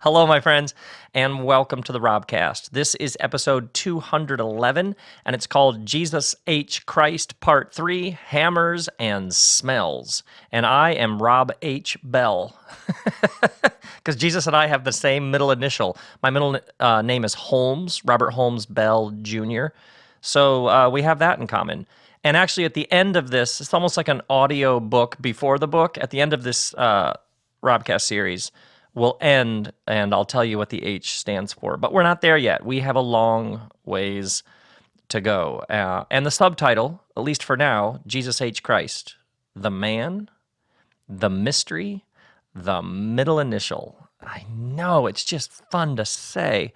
Hello, my friends, and welcome to the RobCast. This is episode 211, and it's called Jesus H. Christ Part 3, Hammers and Smells. And I am Rob H. Bell, because Jesus and I have the same middle initial. My middle name is Holmes, Robert Holmes Bell Jr., so we have that in common. And actually, at the end of this, it's almost like an audio book before the book. At the end of this RobCast series, will end, and I'll tell you what the H stands for. But we're not there yet. We have a long ways to go. And the subtitle, at least for now, Jesus H. Christ, the man, the mystery, the middle initial. I know, it's just fun to say.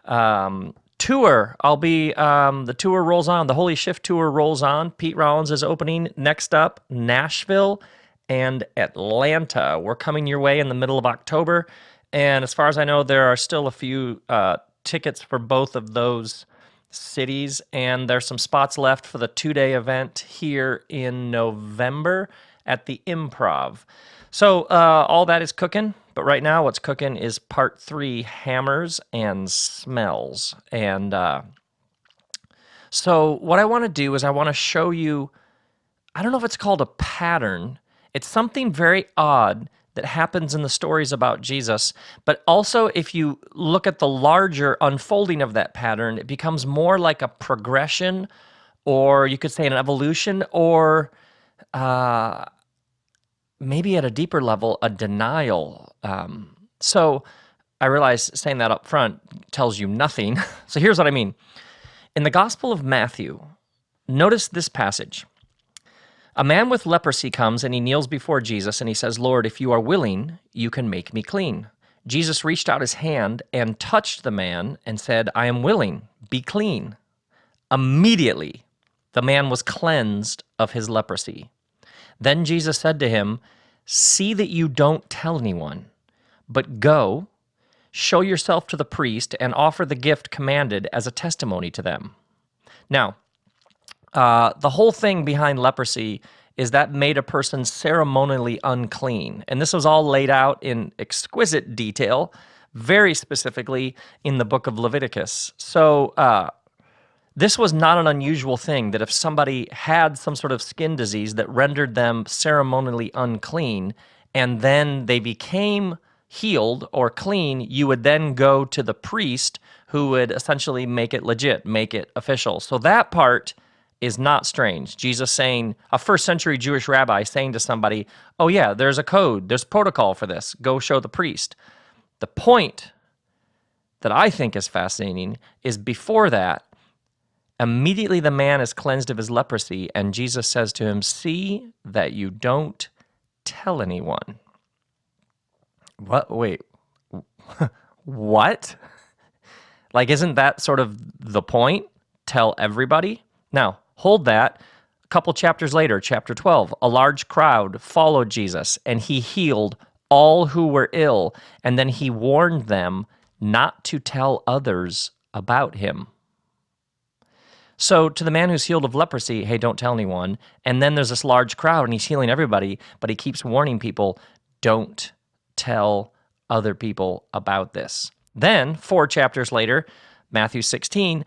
Tour, the tour rolls on. The Holy Shift tour rolls on. Pete Rollins is opening. Next up, Nashville and Atlanta. We're coming your way in the middle of October, and as far as I know, there are still a few tickets for both of those cities, and there's some spots left for the two-day event here in November at the Improv. So all that is cooking, but right now what's cooking is part 3, Hammers and Smells. And so what I want to do is I want to show you, I don't know if it's called a pattern. It's something very odd that happens in the stories about Jesus, but also if you look at the larger unfolding of that pattern, it becomes more like a progression, or you could say an evolution, or maybe at a deeper level, a denial. So I realize saying that up front tells you nothing. So here's what I mean. In the Gospel of Matthew, notice this passage. A man with leprosy comes and he kneels before Jesus and he says, "Lord, if you are willing, you can make me clean." Jesus reached out his hand and touched the man and said, "I am willing, be clean." Immediately, the man was cleansed of his leprosy. Then Jesus said to him, "See that you don't tell anyone, but go, show yourself to the priest, and offer the gift commanded as a testimony to them." Now, the whole thing behind leprosy is that made a person ceremonially unclean. And this was all laid out in exquisite detail, very specifically in the book of Leviticus. So this was not an unusual thing, that if somebody had some sort of skin disease that rendered them ceremonially unclean, and then they became healed or clean, you would then go to the priest who would essentially make it legit, make it official. So that part is not strange. Jesus saying, a first century Jewish rabbi saying to somebody, "Oh yeah, there's a code, there's protocol for this, go show the priest." The point that I think is fascinating is before that, immediately the man is cleansed of his leprosy, and Jesus says to him, "See that you don't tell anyone." What? Wait, what? Like, isn't that sort of the point? Tell everybody? Now, hold that. A couple chapters later, chapter 12, a large crowd followed Jesus, and he healed all who were ill, and then he warned them not to tell others about him. So to the man who's healed of leprosy, hey, don't tell anyone. And then there's this large crowd, and he's healing everybody, but he keeps warning people, don't tell other people about this. Then, 4 chapters later, Matthew 16,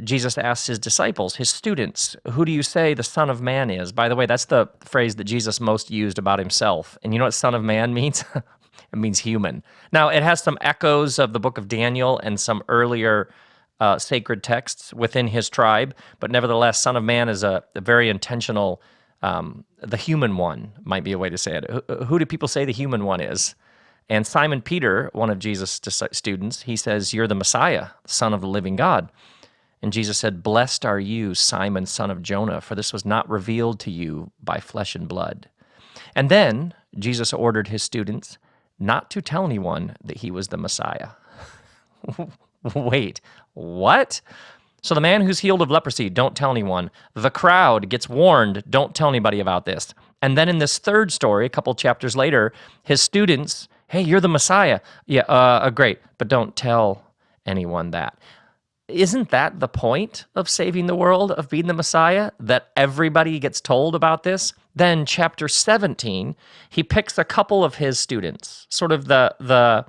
Jesus asks his disciples, his students, "Who do you say the Son of Man is?" By the way, that's the phrase that Jesus most used about himself. And you know what Son of Man means? It means human. Now, it has some echoes of the book of Daniel and some earlier sacred texts within his tribe, but nevertheless, Son of Man is a very intentional, the human one might be a way to say it. Who do people say the human one is? And Simon Peter, one of Jesus' students, he says, "You're the Messiah, Son of the living God." And Jesus said, "Blessed are you, Simon, son of Jonah, for this was not revealed to you by flesh and blood." And then Jesus ordered his students not to tell anyone that he was the Messiah. Wait, what? So the man who's healed of leprosy, don't tell anyone. The crowd gets warned, don't tell anybody about this. And then in this third story, a couple chapters later, his students, "Hey, you're the Messiah." "Yeah, great, but don't tell anyone that." isn't that the point of saving the world, of being the Messiah, that everybody gets told about this? Then chapter 17, he picks a couple of his students, sort of the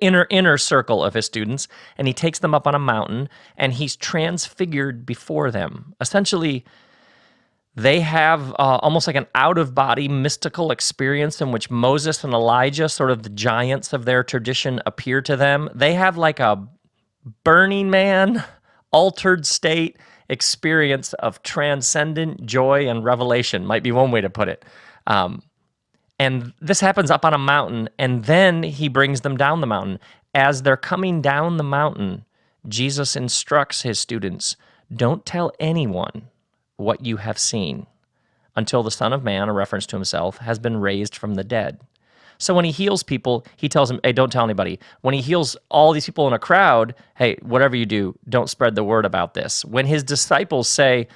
inner circle of his students, and he takes them up on a mountain, and he's transfigured before them. Essentially, they have almost like an out-of-body mystical experience in which Moses and Elijah, sort of the giants of their tradition, appear to them. They have like a Burning Man, altered state experience of transcendent joy and revelation, might be one way to put it. And this happens up on a mountain, and then he brings them down the mountain. As they're coming down the mountain, Jesus instructs his students, don't tell anyone what you have seen until the Son of Man, a reference to himself, has been raised from the dead. So when he heals people, he tells them, hey, don't tell anybody. When he heals all these people in a crowd, hey, whatever you do, don't spread the word about this. When his disciples say,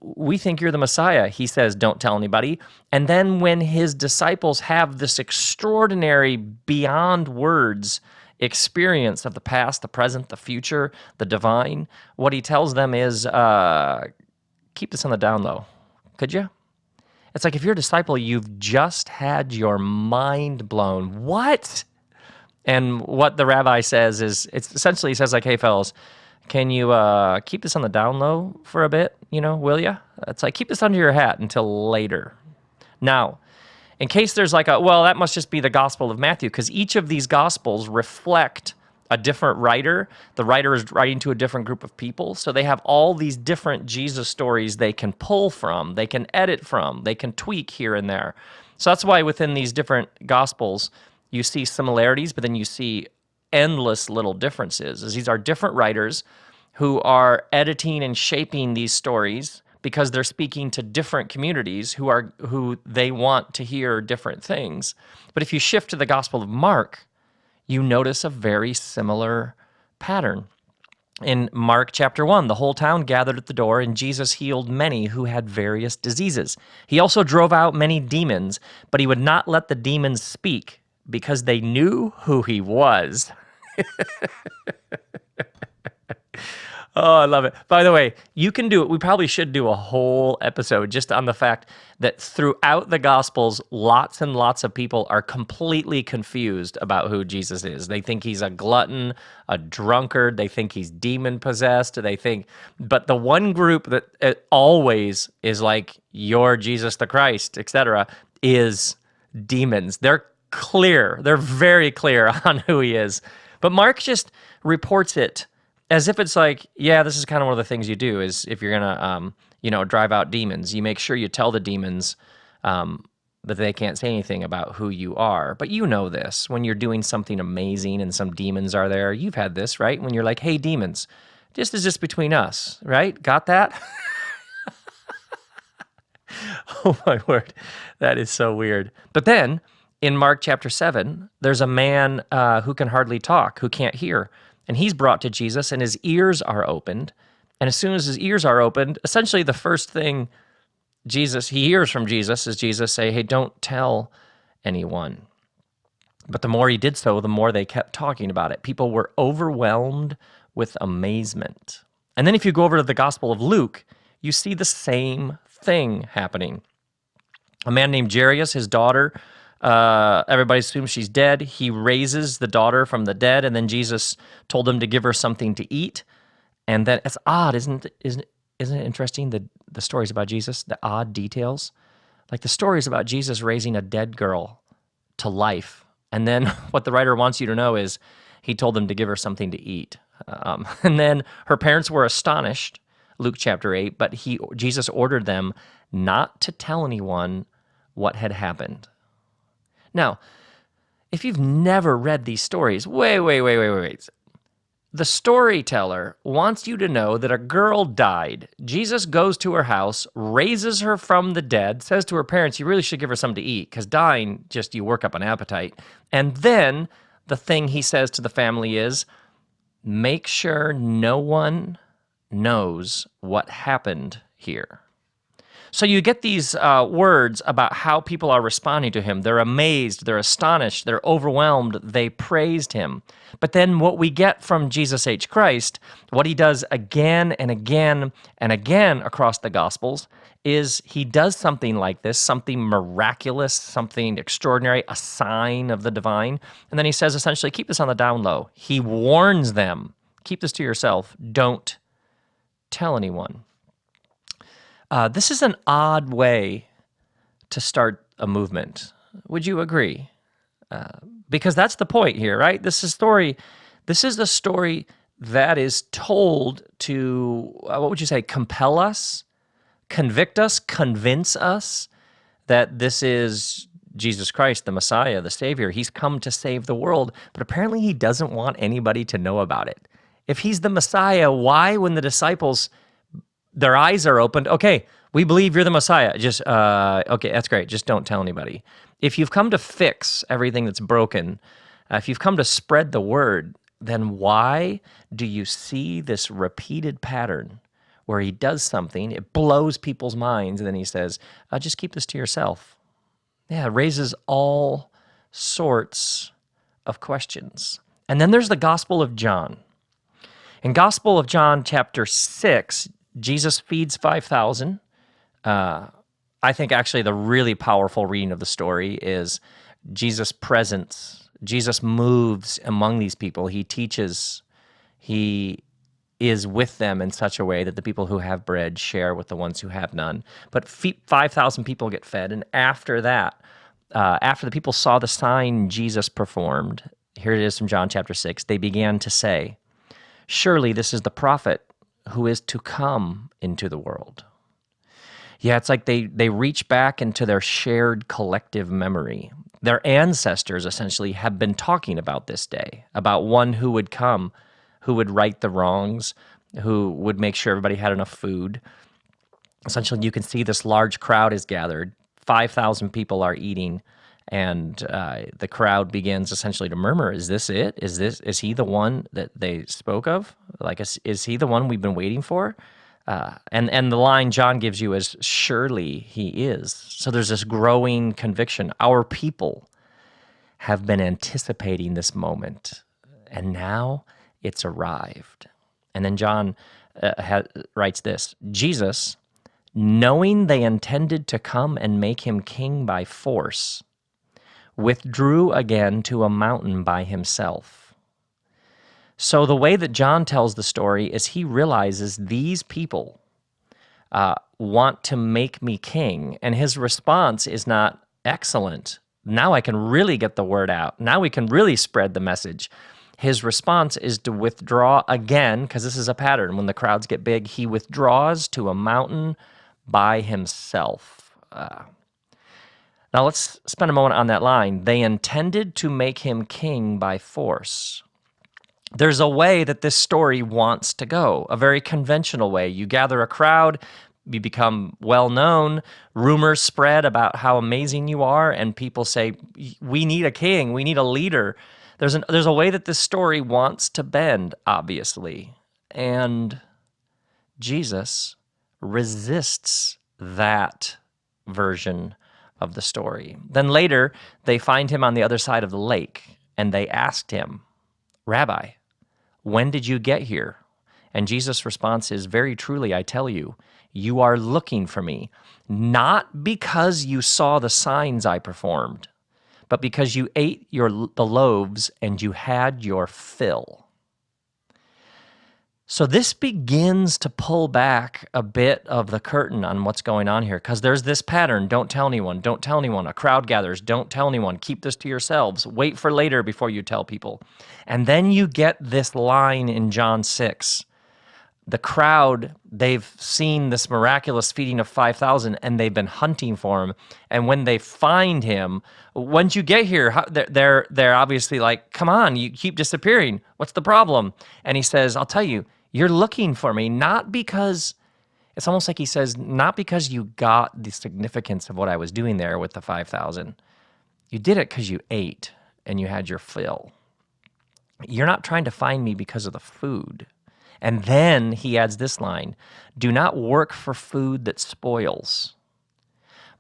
we think you're the Messiah, he says, don't tell anybody. And then when his disciples have this extraordinary, beyond words experience of the past, the present, the future, the divine, what he tells them is, keep this on the down low, could you? It's like if you're a disciple, you've just had your mind blown. What? And what the rabbi says is, it's essentially he says like, hey, fellas, can you keep this on the down low for a bit, will you? It's like, keep this under your hat until later. Now, in case there's like that must just be the Gospel of Matthew, because each of these Gospels reflect a different writer. The writer is writing to a different group of people, so they have all these different Jesus stories they can pull from, they can edit from, they can tweak here and there. So that's why within these different Gospels, you see similarities, but then you see endless little differences, as these are different writers who are editing and shaping these stories because they're speaking to different communities who they want to hear different things. But if you shift to the Gospel of Mark, you notice a very similar pattern. In Mark chapter 1, the whole town gathered at the door, and Jesus healed many who had various diseases. He also drove out many demons, but he would not let the demons speak because they knew who he was. Oh, I love it. By the way, you can do it. We probably should do a whole episode just on the fact that throughout the Gospels, lots and lots of people are completely confused about who Jesus is. They think he's a glutton, a drunkard. They think he's demon-possessed. But the one group that always is like, you're Jesus the Christ, etc., is demons. They're clear. They're very clear on who he is. But Mark just reports it as if it's like, yeah, this is kind of one of the things you do is if you're going to, drive out demons, you make sure you tell the demons that they can't say anything about who you are. But you know this, when you're doing something amazing and some demons are there, you've had this, right? When you're like, hey, demons, this is just between us, right? Got that? Oh, my word. That is so weird. But then in Mark chapter 7, there's a man who can hardly talk, who can't hear. And he's brought to Jesus, and his ears are opened. And as soon as his ears are opened, essentially the first thing he hears from Jesus is Jesus say, hey, don't tell anyone. But the more he did so, the more they kept talking about it. People were overwhelmed with amazement. And then if you go over to the Gospel of Luke, you see the same thing happening. A man named Jairus, his daughter, everybody assumes she's dead. He raises the daughter from the dead, and then Jesus told him to give her something to eat. And then it's odd, isn't it interesting, the stories about Jesus, the odd details? Like the stories about Jesus raising a dead girl to life. And then what the writer wants you to know is he told them to give her something to eat. And then her parents were astonished, Luke chapter 8, but Jesus ordered them not to tell anyone what had happened. Now, if you've never read these stories, wait. The storyteller wants you to know that a girl died. Jesus goes to her house, raises her from the dead, says to her parents, you really should give her something to eat, because dying, just you work up an appetite. And then the thing he says to the family is, make sure no one knows what happened here. So you get these words about how people are responding to him. They're amazed, they're astonished, they're overwhelmed, they praised him. But then what we get from Jesus H. Christ, what he does again and again and again across the Gospels, is he does something like this, something miraculous, something extraordinary, a sign of the divine. And then he says essentially, keep this on the down low. He warns them, keep this to yourself, don't tell anyone. This is an odd way to start a movement. Would you agree? Because that's the point here, right? This is the story that is told to, what would you say, compel us, convict us, convince us that this is Jesus Christ, the Messiah, the Savior. He's come to save the world, but apparently he doesn't want anybody to know about it. If he's the Messiah, why, when the disciples, their eyes are opened, okay, we believe you're the Messiah. Just, okay, that's great. Just don't tell anybody. If you've come to fix everything that's broken, if you've come to spread the word, then why do you see this repeated pattern where he does something, it blows people's minds, and then he says, just keep this to yourself? Yeah, it raises all sorts of questions. And then there's the Gospel of John. In Gospel of John, chapter 6, Jesus feeds 5,000. I think actually the really powerful reading of the story is Jesus' presence. Jesus moves among these people. He teaches. He is with them in such a way that the people who have bread share with the ones who have none. But 5,000 people get fed, and after that, after the people saw the sign Jesus performed, here it is from John chapter 6, they began to say, "Surely this is the prophet who is to come into the world." Yeah, it's like they reach back into their shared collective memory. Their ancestors essentially have been talking about this day, about one who would come, who would right the wrongs, who would make sure everybody had enough food. Essentially, you can see this large crowd is gathered. 5,000 people are eating, and the crowd begins essentially to murmur, is this it? Is he the one that they spoke of? Like, is he the one we've been waiting for? And the line John gives you is, surely he is. So there's this growing conviction. Our people have been anticipating this moment, and now it's arrived. And then John writes this, Jesus, knowing they intended to come and make him king by force, withdrew again to a mountain by himself. So the way that John tells the story is he realizes these people want to make me king, and his response is not excellent. Now I can really get the word out. Now we can really spread the message. His response is to withdraw again, because this is a pattern. When the crowds get big, he withdraws to a mountain by himself. Now let's spend a moment on that line. They intended to make him king by force. There's a way that this story wants to go, a very conventional way. You gather a crowd, you become well-known, rumors spread about how amazing you are, and people say, we need a king, we need a leader. There's a way that this story wants to bend, obviously, and Jesus resists that version of the story. Then later, they find him on the other side of the lake, and they asked him, Rabbi, when did you get here? And Jesus' response is, very truly, I tell you, you are looking for me, not because you saw the signs I performed, but because you ate the loaves and you had your fill. So this begins to pull back a bit of the curtain on what's going on here, because there's this pattern, don't tell anyone, don't tell anyone. A crowd gathers, don't tell anyone, keep this to yourselves, wait for later before you tell people. And then you get this line in John 6. The crowd, they've seen this miraculous feeding of 5,000, and they've been hunting for him. And when they find him, once you get here, they're obviously like, come on, you keep disappearing. What's the problem? And he says, I'll tell you, you're looking for me, not because, it's almost like he says, not because you got the significance of what I was doing there with the 5,000. You did it because you ate and you had your fill. You're not trying to find me because of the food. And then he adds this line, do not work for food that spoils,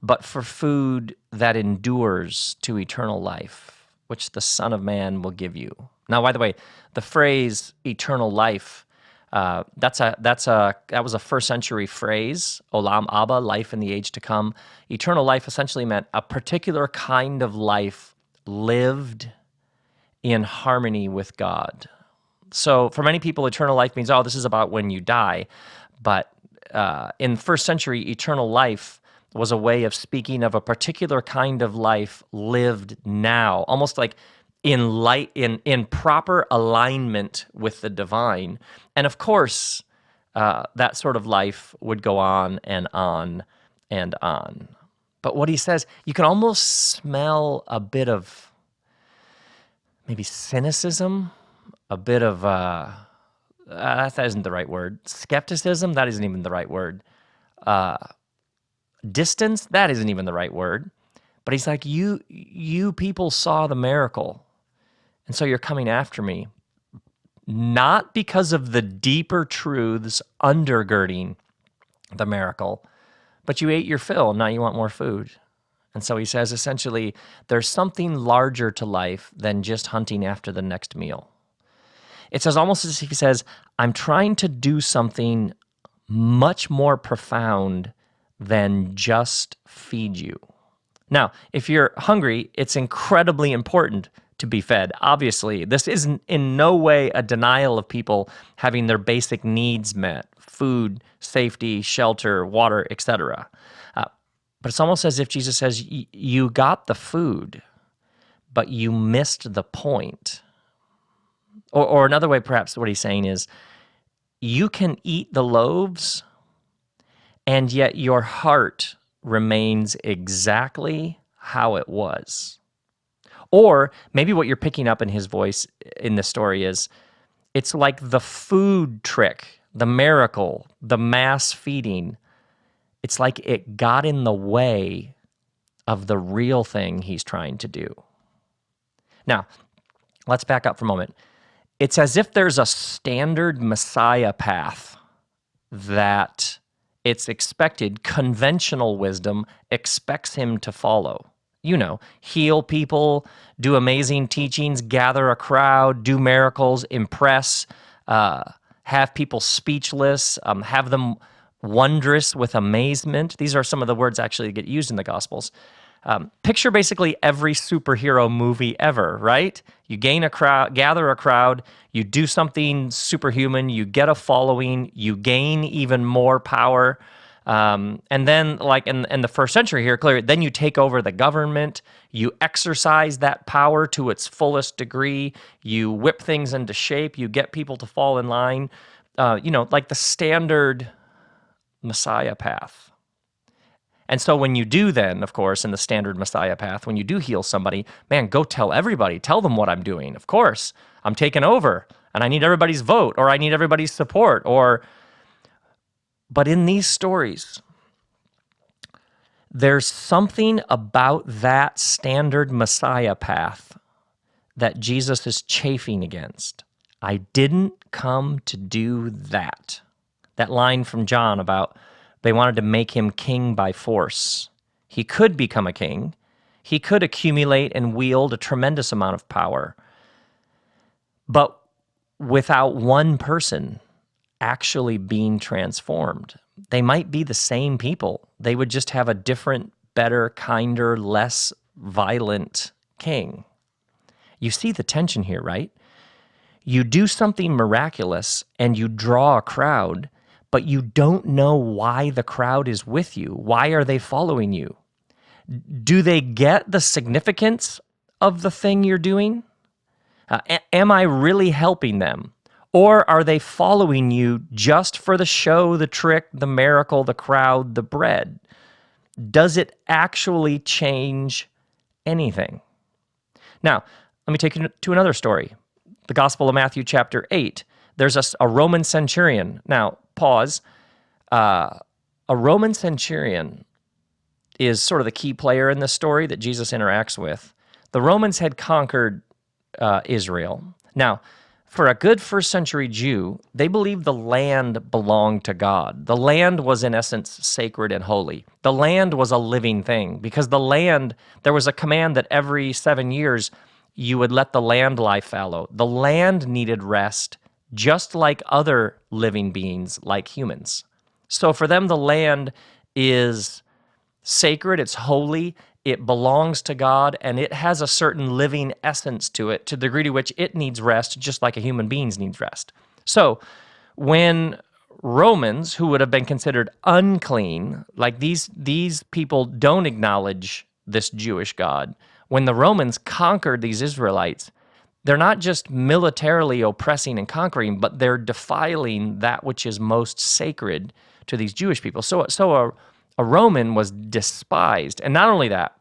but for food that endures to eternal life, which the Son of Man will give you. Now, by the way, the phrase eternal life, that was a first century phrase, olam abba, life in the age to come. Eternal life essentially meant a particular kind of life lived in harmony with God. So for many people, eternal life means, oh, this is about when you die. But in first century, eternal life was a way of speaking of a particular kind of life lived now, almost like in proper alignment with the divine. And of course, that sort of life would go on and on and on. But what he says, you can almost smell a bit of maybe cynicism, a bit of, that isn't the right word. Skepticism, that isn't even the right word. Distance, that isn't even the right word. But he's like, you people saw the miracle, and so you're coming after me. Not because of the deeper truths undergirding the miracle, but you ate your fill, now you want more food. And so he says, essentially, there's something larger to life than just hunting after the next meal. It says almost as if he says, I'm trying to do something much more profound than just feed you. Now, if you're hungry, it's incredibly important to be fed. Obviously, this isn't in no way a denial of people having their basic needs met: food, safety, shelter, water, etc. But it's almost as if Jesus says, you got the food, but you missed the point. Or another way, perhaps, what he's saying is, you can eat the loaves, and yet your heart remains exactly how it was. Or maybe what you're picking up in his voice in this story is, it's like the food trick, the miracle, the mass feeding. It's like it got in the way of the real thing he's trying to do. Now, let's back up for a moment. It's as if there's a standard Messiah path that it's expected, conventional wisdom expects him to follow. You know, heal people, do amazing teachings, gather a crowd, do miracles, impress, have people speechless, have them wondrous with amazement. These are some of the words actually that get used in the Gospels. Picture basically every superhero movie ever, right? You gain a crowd, gather a crowd, you do something superhuman, you get a following, you gain even more power. And then, like in the first century here, clearly, then you take over the government, you exercise that power to its fullest degree, you whip things into shape, you get people to fall in line, like the standard Messiah path. And so when you do then, of course, in the standard Messiah path, when you do heal somebody, man, go tell everybody, tell them what I'm doing. Of course, I'm taking over, and I need everybody's vote, or I need everybody's support, But in these stories, there's something about that standard Messiah path that Jesus is chafing against. I didn't come to do that. That line from John about they wanted to make him king by force. He could become a king. He could accumulate and wield a tremendous amount of power. But without one person actually being transformed, they might be the same people. They would just have a different, better, kinder, less violent king. You see the tension here, right? You do something miraculous and you draw a crowd, but you don't know why the crowd is with you. Why are they following you? Do they get the significance of the thing you're doing? Am I really helping them? Or are they following you just for the show, the trick, the miracle, the crowd, the bread? Does it actually change anything? Now, let me take you to another story. The Gospel of Matthew chapter 8. There's a Roman centurion. Now, pause. A Roman centurion is sort of the key player in this story that Jesus interacts with. The Romans had conquered Israel. Now, For a good first century Jew, they believed the land belonged to God. The land was, in essence, sacred and holy. The land was a living thing because the land, there was a command that every 7 years you would let the land lie fallow. The land needed rest, just like other living beings, like humans. So for them, the land is sacred, it's holy, it belongs to God, and it has a certain living essence to it to the degree to which it needs rest, just like a human being needs rest. So when Romans, who would have been considered unclean, like these people don't acknowledge this Jewish God, when the Romans conquered these Israelites, they're not just militarily oppressing and conquering, but they're defiling that which is most sacred to these Jewish people. So a Roman was despised. And not only that,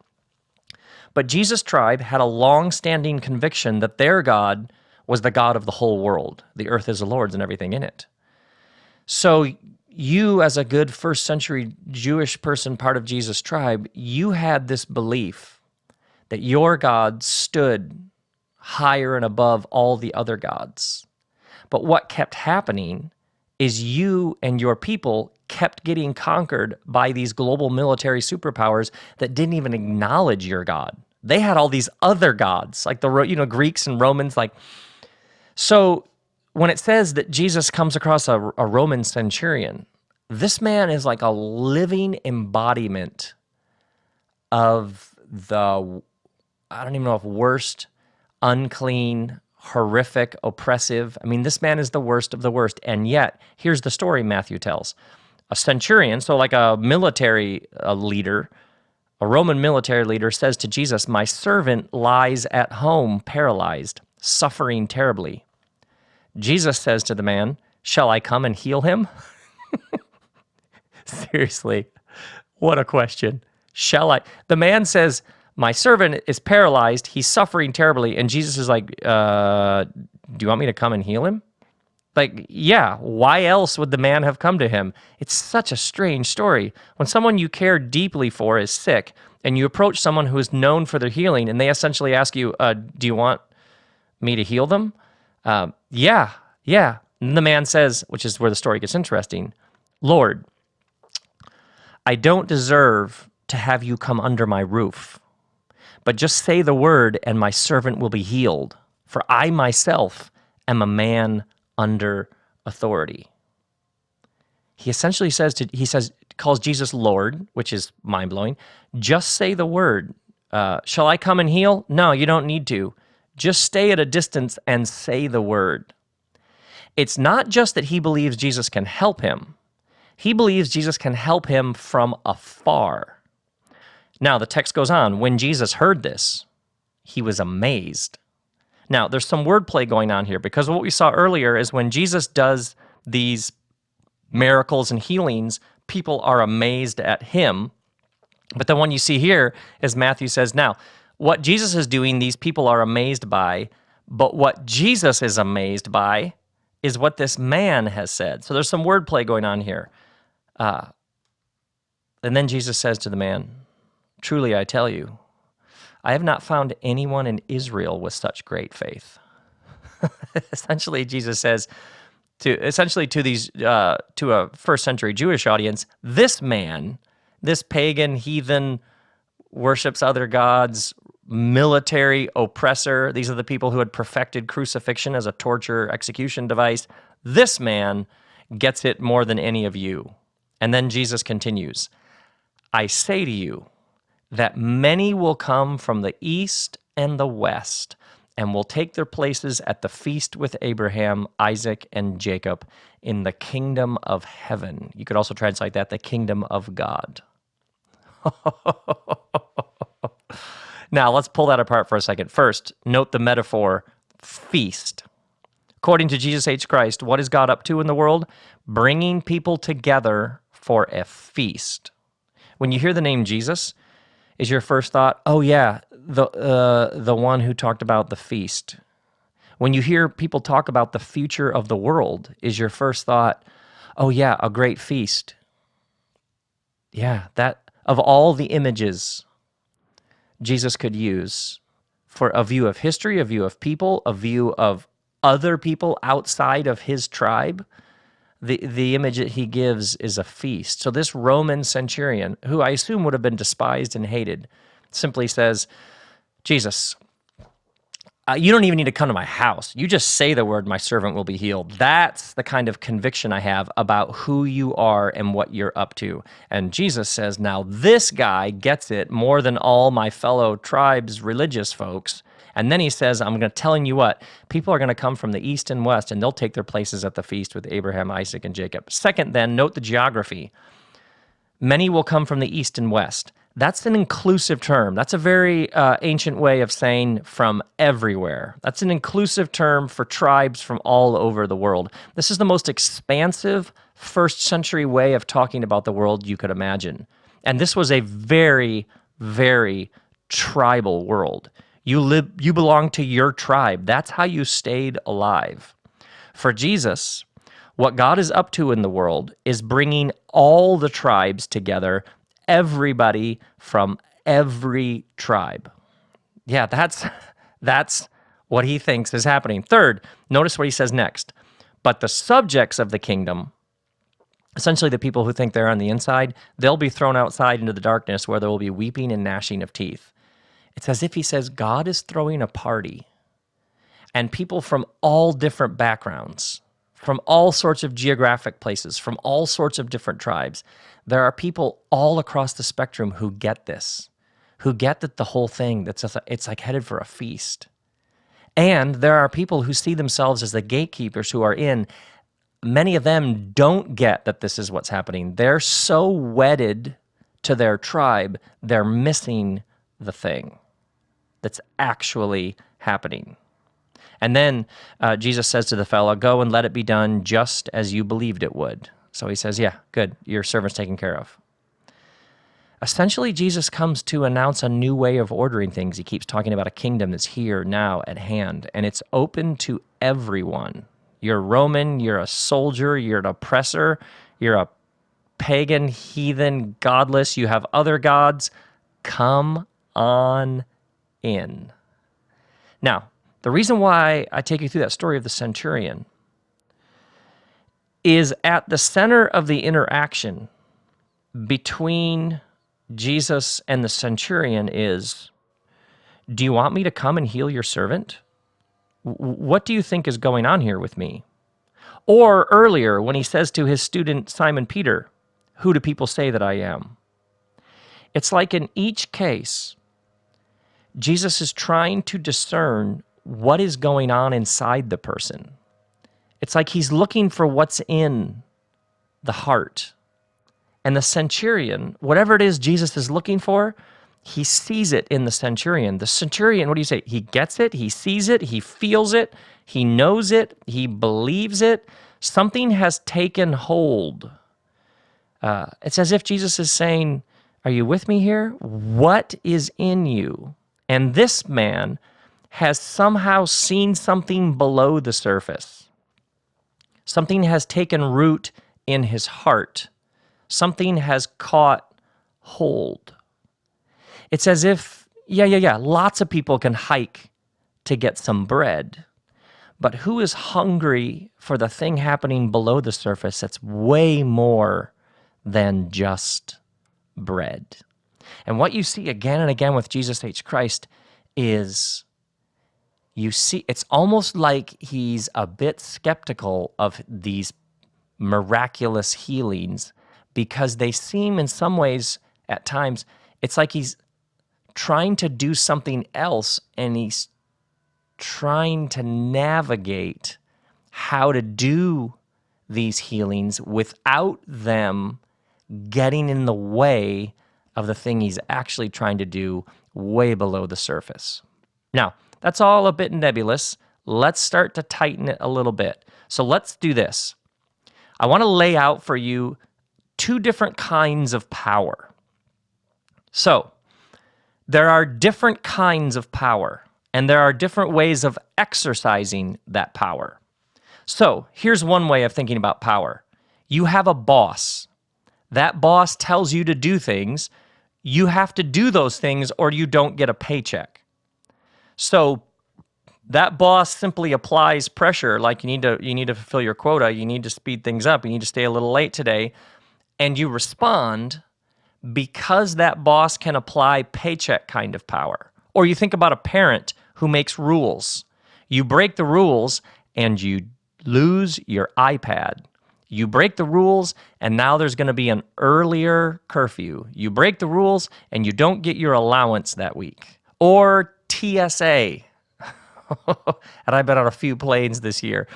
but Jesus' tribe had a long-standing conviction that their God was the God of the whole world. The earth is the Lord's and everything in it. So you, as a good first century Jewish person, part of Jesus' tribe, you had this belief that your God stood higher and above all the other gods. But what kept happening is you and your people kept getting conquered by these global military superpowers that didn't even acknowledge your God. They had all these other gods, like the Greeks and Romans. So when it says that Jesus comes across a Roman centurion, this man is like a living embodiment of the, I don't even know if worst, unclean, horrific, oppressive. I mean, this man is the worst of the worst. And yet, here's the story Matthew tells. A centurion, so like a military leader, a Roman military leader says to Jesus, "My servant lies at home, paralyzed, suffering terribly." Jesus says to the man, "Shall I come and heal him?" Seriously, what a question. Shall I? The man says, "My servant is paralyzed. He's suffering terribly." And Jesus is like, do you want me to come and heal him? Like, yeah, why else would the man have come to him? It's such a strange story. When someone you care deeply for is sick, and you approach someone who is known for their healing, and they essentially ask you, do you want me to heal them? Yeah. And the man says, which is where the story gets interesting, "Lord, I don't deserve to have you come under my roof, but just say the word and my servant will be healed, for I myself am a man under authority." He essentially calls Jesus Lord, which is mind-blowing. Just say the word. Shall I come and heal? No, you don't need to. Just stay at a distance and say the word. It's not just that he believes Jesus can help him. He believes Jesus can help him from afar. Now, the text goes on. When Jesus heard this, he was amazed. Now, there's some wordplay going on here because what we saw earlier is when Jesus does these miracles and healings, people are amazed at him. But the one you see here is Matthew says, now, what Jesus is doing, these people are amazed by, but what Jesus is amazed by is what this man has said. So there's some wordplay going on here. And then Jesus says to the man, "Truly I tell you, I have not found anyone in Israel with such great faith." Essentially, Jesus says to a first century Jewish audience, this man, this pagan, heathen, worships other gods, military oppressor. These are the people who had perfected crucifixion as a torture execution device. This man gets it more than any of you. And then Jesus continues, "I say to you that many will come from the east and the west and will take their places at the feast with Abraham, Isaac, and Jacob in the kingdom of heaven." You could also translate that, the kingdom of God. Now, let's pull that apart for a second. First, note the metaphor, feast. According to Jesus H. Christ, what is God up to in the world? Bringing people together for a feast. When you hear the name Jesus, is your first thought, oh yeah, the one who talked about the feast? When you hear people talk about the future of the world, is your first thought, oh yeah, a great feast? Yeah, that of all the images Jesus could use for a view of history, a view of people, a view of other people outside of his tribe, the image that he gives is a feast. So this Roman centurion, who I assume would have been despised and hated, simply says, Jesus, you don't even need to come to my house. You just say the word, my servant will be healed. That's the kind of conviction I have about who you are and what you're up to. And Jesus says, now this guy gets it more than all my fellow tribes, religious folks. And then he says, I'm going to telling you what, people are going to come from the east and west, and they'll take their places at the feast with Abraham, Isaac, and Jacob. Second, then, note the geography. Many will come from the east and west. That's an inclusive term. That's a very ancient way of saying from everywhere. That's an inclusive term for tribes from all over the world. This is the most expansive first century way of talking about the world you could imagine. And this was a very, very tribal world. You belong to your tribe. That's how you stayed alive. For Jesus, what God is up to in the world is bringing all the tribes together, everybody from every tribe. Yeah, that's what he thinks is happening. Third, notice what he says next. But the subjects of the kingdom, essentially the people who think they're on the inside, they'll be thrown outside into the darkness where there will be weeping and gnashing of teeth. It's as if he says God is throwing a party, and people from all different backgrounds, from all sorts of geographic places, from all sorts of different tribes. There are people all across the spectrum who get this, who get that the whole thing, it's like headed for a feast. And there are people who see themselves as the gatekeepers who are in. Many of them don't get that this is what's happening. They're so wedded to their tribe, they're missing the thing that's actually happening. And then Jesus says to the fellow, go and let it be done just as you believed it would. So he says, yeah, good, your servant's taken care of. Essentially, Jesus comes to announce a new way of ordering things. He keeps talking about a kingdom that's here, now, at hand, and it's open to everyone. You're Roman, you're a soldier, you're an oppressor, you're a pagan, heathen, godless, you have other gods. Come on in. Now, the reason why I take you through that story of the centurion is at the center of the interaction between Jesus and the centurion is, do you want me to come and heal your servant? What do you think is going on here with me? Or earlier, when he says to his student Simon Peter, who do people say that I am? It's like in each case, Jesus is trying to discern what is going on inside the person. It's like he's looking for what's in the heart. And the centurion, whatever it is Jesus is looking for, he sees it in the centurion. The centurion, what do you say? He gets it, he sees it, he feels it, he knows it, he believes it. Something has taken hold. It's as if Jesus is saying, are you with me here? What is in you? And this man has somehow seen something below the surface. Something has taken root in his heart. Something has caught hold. It's as if, lots of people can hike to get some bread. But who is hungry for the thing happening below the surface that's way more than just bread? And what you see again and again with Jesus H. Christ is you see, it's almost like he's a bit skeptical of these miraculous healings because they seem in some ways at times, it's like he's trying to do something else and he's trying to navigate how to do these healings without them getting in the way of the thing he's actually trying to do way below the surface. Now, that's all a bit nebulous. Let's start to tighten it a little bit. So let's do this. I want to lay out for you two different kinds of power. So, there are different kinds of power, and there are different ways of exercising that power. So, here's one way of thinking about power. You have a boss. That boss tells you to do things. You have to do those things or you don't get a paycheck. So, That boss simply applies pressure, like you need to fulfill your quota, you need to speed things up, you need to stay a little late today, and you respond because that boss can apply paycheck kind of power. Or you think about a parent who makes rules. You break the rules and you lose your iPad. You break the rules and now there's going to be an earlier curfew. You break the rules and you don't get your allowance that week. Or TSA. And I've been on a few planes this year.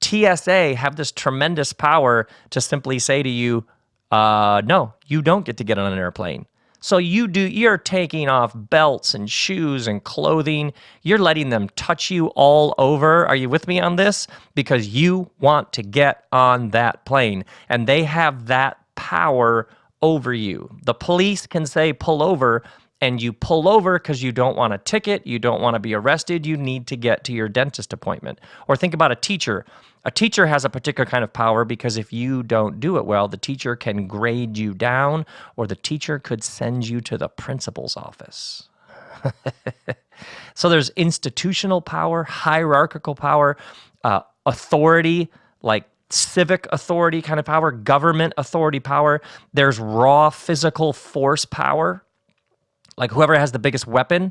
TSA have this tremendous power to simply say to you, no, you don't get to get on an airplane. So you're taking off belts and shoes and clothing. You're letting them touch you all over. Are you with me on this? Because you want to get on that plane. And they have that power over you. The police can say, pull over, and you pull over because you don't want a ticket, you don't want to be arrested, you need to get to your dentist appointment. Or think about a teacher. A teacher has a particular kind of power because if you don't do it well, the teacher can grade you down, or the teacher could send you to the principal's office. So there's institutional power, hierarchical power, authority, like civic authority kind of power, government authority power. There's raw physical force power. Like whoever has the biggest weapon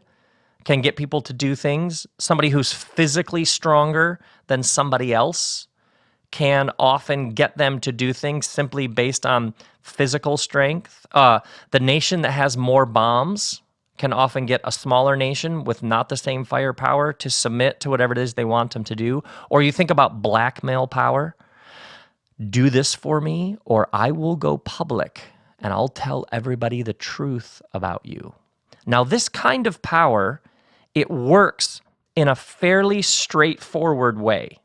can get people to do things. Somebody who's physically stronger than somebody else can often get them to do things simply based on physical strength. The nation that has more bombs can often get a smaller nation with not the same firepower to submit to whatever it is they want them to do. Or you think about blackmail power. Do this for me or I will go public and I'll tell everybody the truth about you. Now, this kind of power, it works in a fairly straightforward way.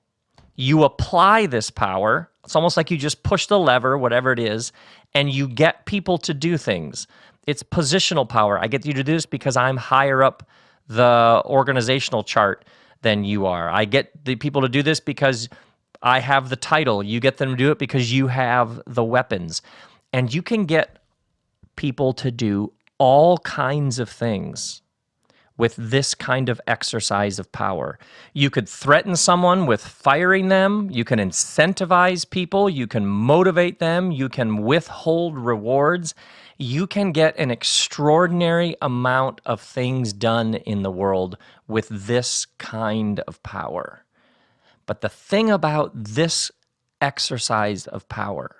You apply this power, it's almost like you just push the lever, whatever it is, and you get people to do things. It's positional power. I get you to do this because I'm higher up the organizational chart than you are. I get the people to do this because I have the title. You get them to do it because you have the weapons. And you can get people to do all kinds of things with this kind of exercise of power. You could threaten someone with firing them. You can incentivize people. You can motivate them. You can withhold rewards. You can get an extraordinary amount of things done in the world with this kind of power. But the thing about this exercise of power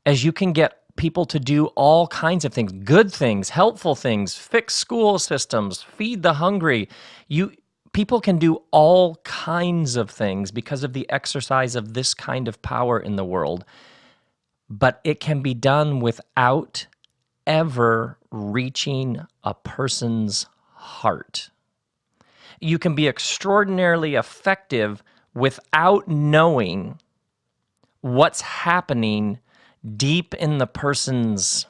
is you can get people to do all kinds of things, good things, helpful things, fix school systems, feed the hungry. People can do all kinds of things because of the exercise of this kind of power in the world, but it can be done without ever reaching a person's heart. You can be extraordinarily effective without knowing what's happening deep in the person's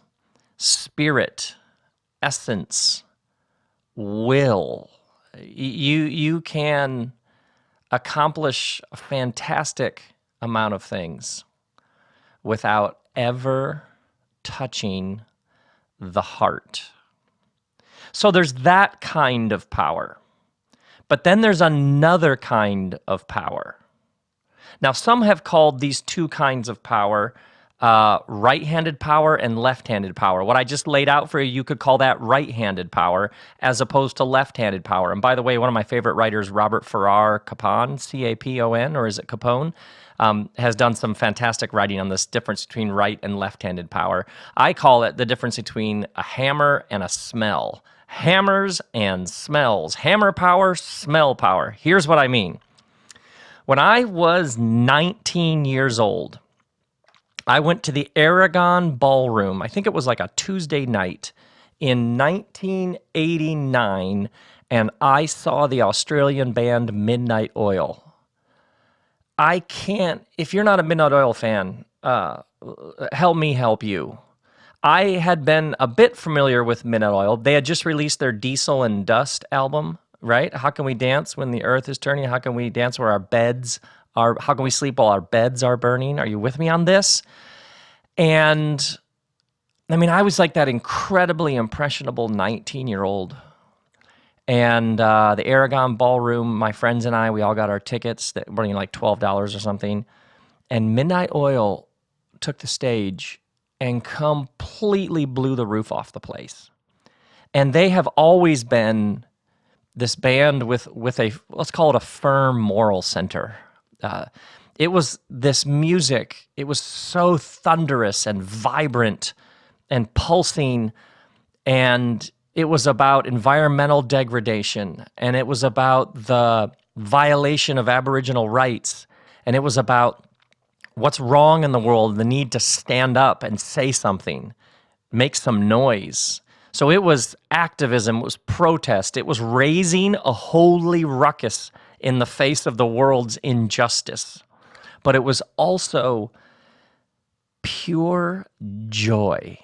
spirit, essence, will. You can accomplish a fantastic amount of things without ever touching the heart. So there's that kind of power. But then there's another kind of power. Now, some have called these two kinds of power right-handed power and left-handed power. What I just laid out for you, you could call that right-handed power as opposed to left-handed power. And by the way, one of my favorite writers, Robert Farrar Capon, C-A-P-O-N, or is it Capone, has done some fantastic writing on this difference between right and left-handed power. I call it the difference between a hammer and a smell. Hammers and smells. Hammer power, smell power. Here's what I mean. When I was 19 years old, I went to the Aragon Ballroom. I think it was like a Tuesday night in 1989, and I saw the Australian band Midnight Oil. I can't, if you're not a Midnight Oil fan, help me help you. I had been a bit familiar with Midnight Oil. They had just released their Diesel and Dust album, right? How can we dance when the earth is turning? How can we dance where our beds are? How can we sleep while our beds are burning? Are you with me on this? And I mean, I was like that incredibly impressionable 19-year-old. And the Aragon Ballroom, my friends and I, we all got our tickets that were like $12 or something. And Midnight Oil took the stage and completely blew the roof off the place. And they have always been this band with a, let's call it a firm moral center. It was this music, it was so thunderous and vibrant and pulsing, and it was about environmental degradation, and it was about the violation of Aboriginal rights, and it was about what's wrong in the world, the need to stand up and say something, make some noise. So it was activism, it was protest, it was raising a holy ruckus in the face of the world's injustice. But it was also pure joy.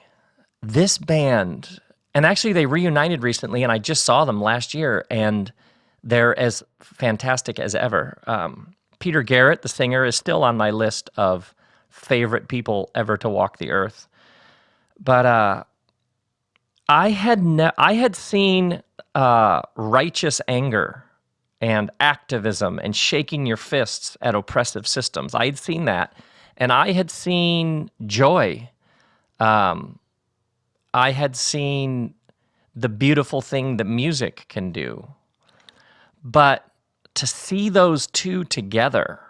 This band, and actually they reunited recently, and I just saw them last year, and they're as fantastic as ever. Peter Garrett, the singer, is still on my list of favorite people ever to walk the earth. But I had seen righteous anger and activism and shaking your fists at oppressive systems. I had seen that, and I had seen joy. I had seen the beautiful thing that music can do. But to see those two together,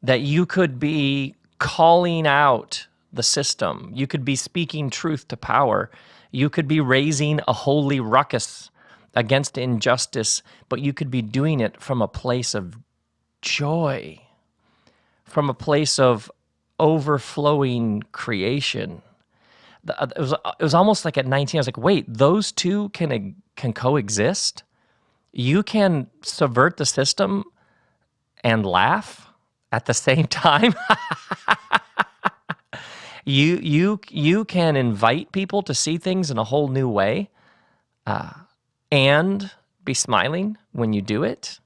that you could be calling out the system, you could be speaking truth to power, you could be raising a holy ruckus against injustice, but you could be doing it from a place of joy, from a place of overflowing creation. It was almost like at 19, I was like, wait, those two can coexist? You can subvert the system and laugh at the same time? You can invite people to see things in a whole new way and be smiling when you do it.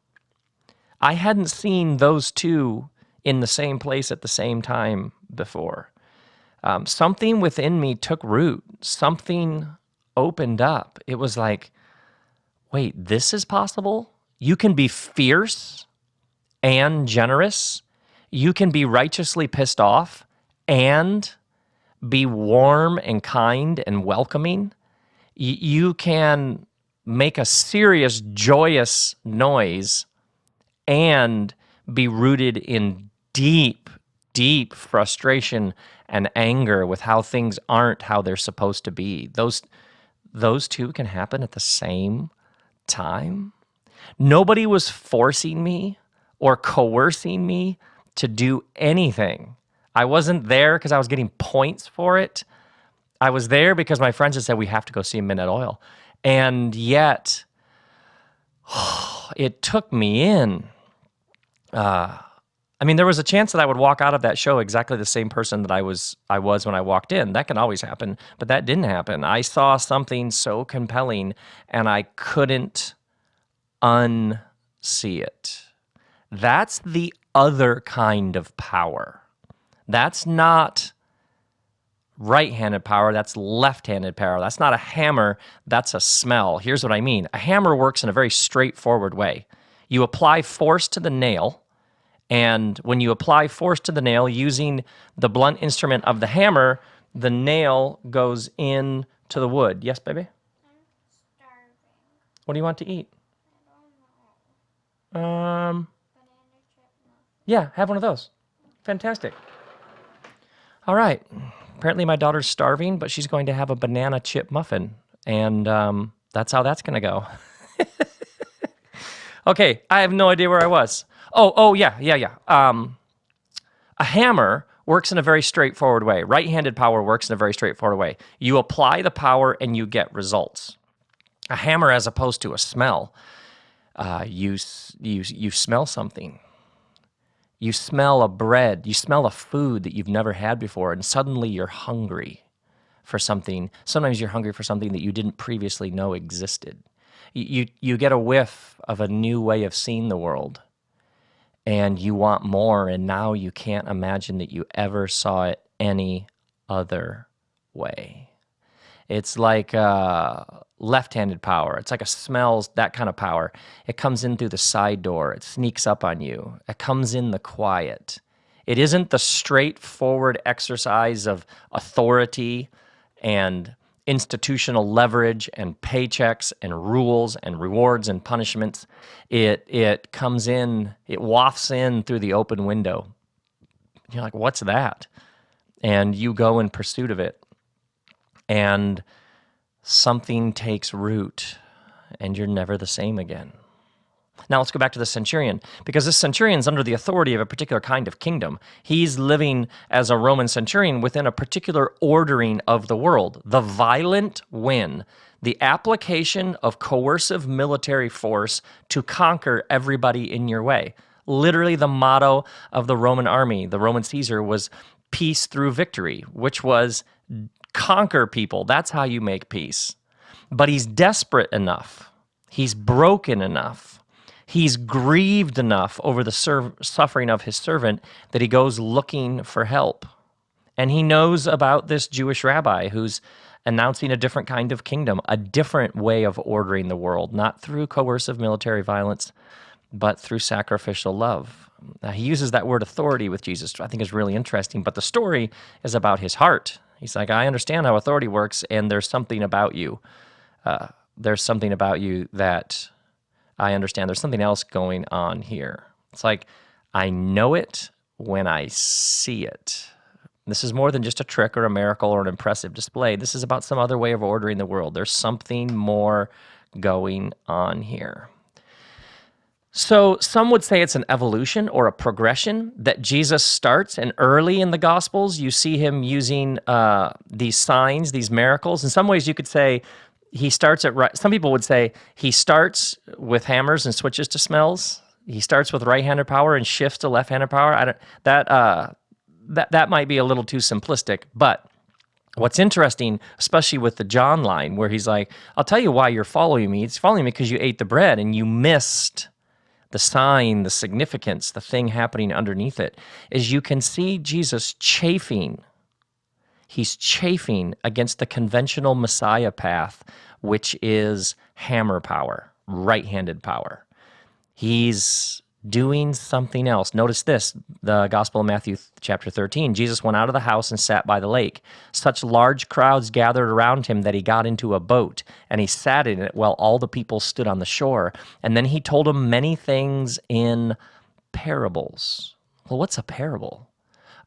I hadn't seen those two in the same place at the same time before. Something within me took root. Something opened up. It was like, wait, this is possible? You can be fierce and generous. You can be righteously pissed off and be warm and kind and welcoming. You can make a serious, joyous noise and be rooted in deep, deep frustration and anger with how things aren't how they're supposed to be. Those two can happen at the same time. Nobody was forcing me or coercing me to do anything. I wasn't there because I was getting points for it. I was there because my friends had said, we have to go see Midnight Oil. And yet, it took me in. There was a chance that I would walk out of that show exactly the same person that I was when I walked in. That can always happen, but that didn't happen. I saw something so compelling, and I couldn't unsee it. That's the other kind of power. That's not right-handed power, that's left-handed power. That's not a hammer, that's a smell. Here's what I mean. A hammer works in a very straightforward way. You apply force to the nail, and when you apply force to the nail using the blunt instrument of the hammer, the nail goes in to the wood. Yes, baby? I'm starving. What do you want to eat? I don't know. Banana chip muffin. Yeah, have one of those. Fantastic. All right. Apparently my daughter's starving, but she's going to have a banana chip muffin, and that's how that's going to go. Okay, I have no idea where I was. Yeah. A hammer works in a very straightforward way. Right-handed power works in a very straightforward way. You apply the power and you get results. A hammer, as opposed to a smell, you smell something. You smell a bread, you smell a food that you've never had before, and suddenly you're hungry for something. Sometimes you're hungry for something that you didn't previously know existed. You get a whiff of a new way of seeing the world, and you want more, and now you can't imagine that you ever saw it any other way. It's like left-handed power. It's like a smells, that kind of power. It comes in through the side door. It sneaks up on you. It comes in the quiet. It isn't the straightforward exercise of authority and institutional leverage and paychecks and rules and rewards and punishments. It comes in, it wafts in through the open window. You're like, what's that? And you go in pursuit of it. And something takes root, and you're never the same again. Now let's go back to the centurion, because this centurion's under the authority of a particular kind of kingdom. He's living as a Roman centurion within a particular ordering of the world. The violent win, the application of coercive military force to conquer everybody in your way. Literally the motto of the Roman army, the Roman Caesar, was peace through victory, which was conquer people. That's how you make peace. But he's desperate enough. He's broken enough. He's grieved enough over the suffering of his servant that he goes looking for help. And he knows about this Jewish rabbi who's announcing a different kind of kingdom, a different way of ordering the world, not through coercive military violence, but through sacrificial love. Now, he uses that word authority with Jesus, which I think is really interesting, but the story is about his heart. He's like, I understand how authority works, and there's something about you. There's something about you that I understand. There's something else going on here. It's like, I know it when I see it. This is more than just a trick or a miracle or an impressive display. This is about some other way of ordering the world. There's something more going on here. So some would say it's an evolution or a progression that Jesus starts, and early in the Gospels, you see him using these signs, these miracles. In some ways, you could say he starts at some people would say he starts with hammers and switches to smells. He starts with right-handed power and shifts to left-handed power. That might be a little too simplistic, but what's interesting, especially with the John line, where he's like, I'll tell you why you're following me. It's following me because you ate the bread and you missed the sign, the significance, the thing happening underneath it, is you can see Jesus chafing. He's chafing against the conventional Messiah path, which is hammer power, right-handed power. He's doing something else. Notice this, the Gospel of Matthew chapter 13. Jesus went out of the house and sat by the lake. Such large crowds gathered around him that he got into a boat, and he sat in it while all the people stood on the shore. And then he told them many things in parables. Well, what's a parable?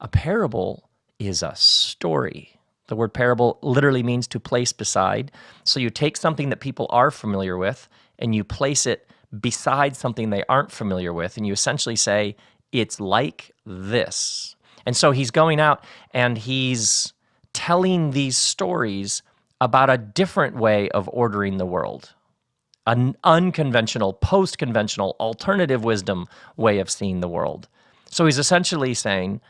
A parable is a story. The word parable literally means to place beside. So you take something that people are familiar with, and you place it beside something they aren't familiar with, and you essentially say, it's like this. And so he's going out and he's telling these stories about a different way of ordering the world, an unconventional, post-conventional, alternative wisdom way of seeing the world. So he's essentially saying,